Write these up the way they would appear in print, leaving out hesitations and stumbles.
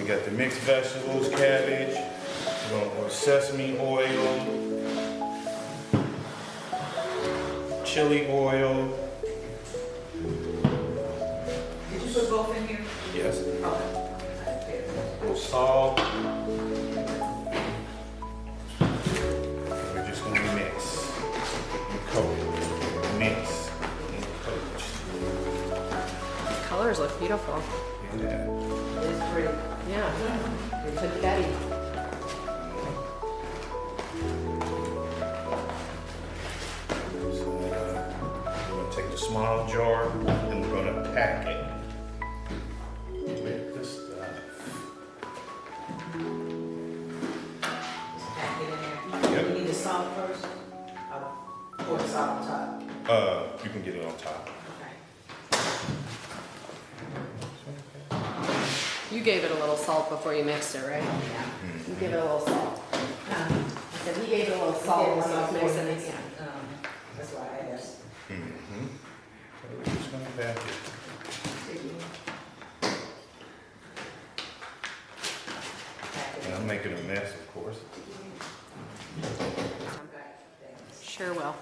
we got the mixed vegetables, cabbage, we're gonna put sesame oil, chili oil. Did you put both in here? Yes. Okay. A little salt. We're just gonna mix and coat. Mix and coat. Colors look beautiful. Yeah. It is pretty. Yeah. They took that in. So, we're gonna take the small jar and we're gonna pack it with the stuff. Just pack it in there. Yep. You need the salt first? Pour the salt on top. You can get it on top. Okay. You gave it a little salt before you mixed it, right? Yeah. You gave it a little salt. I said he gave it a little salt when he was mixing it. That's why I asked. Mm-hmm. So we're just gonna pack it. Pack it. And I'm making a mess, of course. Come back. Thanks. Sure will.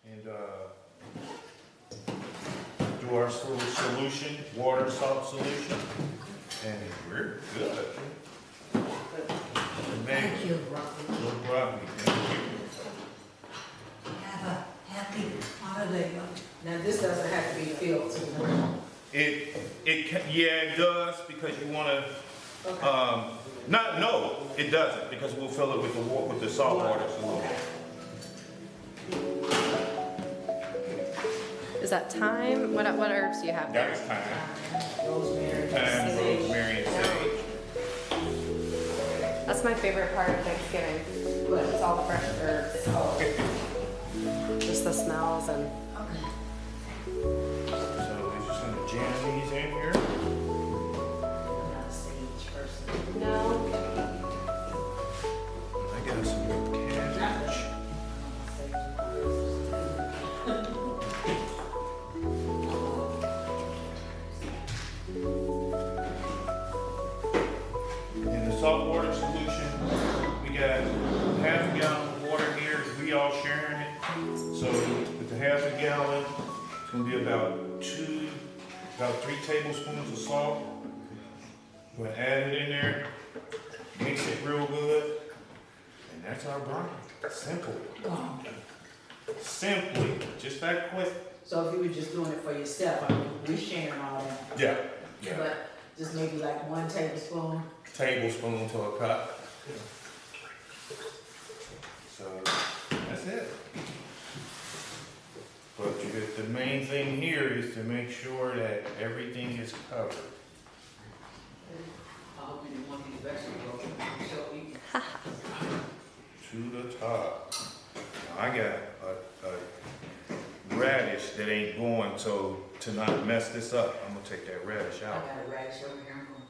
And do our solution, water salt solution, and we're good. Thank you, Robbie. No problem. Thank you. Have a happy holiday. Now, this doesn't have to be filled to the brim. Yeah, it does, because you wanna, no, it doesn't, because we'll fill it with the salt water solution. Is that thyme? What herbs do you have there? That is thyme. Rosemary. Thyme, sage. rosemary, and sage. That's my favorite part of Thanksgiving. What? It's all the fresh herbs. Oh, Just the smells and So we're just gonna jam these in here. I'm not a sage person. no. I got some cabbage. In the salt water solution, we got half a gallon of water here, we all sharing it. So with the half a gallon, it's gonna be about 3 tablespoons of salt. We're gonna add it in there, mix it real good, and that's our brine. Simple. Simply, just that quick. So if you were just doing it for yourself, I mean, we're sharing all that. Yeah. Yeah. But just maybe like 1 tablespoon. Tablespoon to a cup. So that's it. But the main thing here is to make sure that everything is covered. I hope you didn't want these vegetables. So you To the top. Now, I got a radish that ain't going, so to not mess this up, I'm gonna take that radish I out. got a radish over here. I'm gonna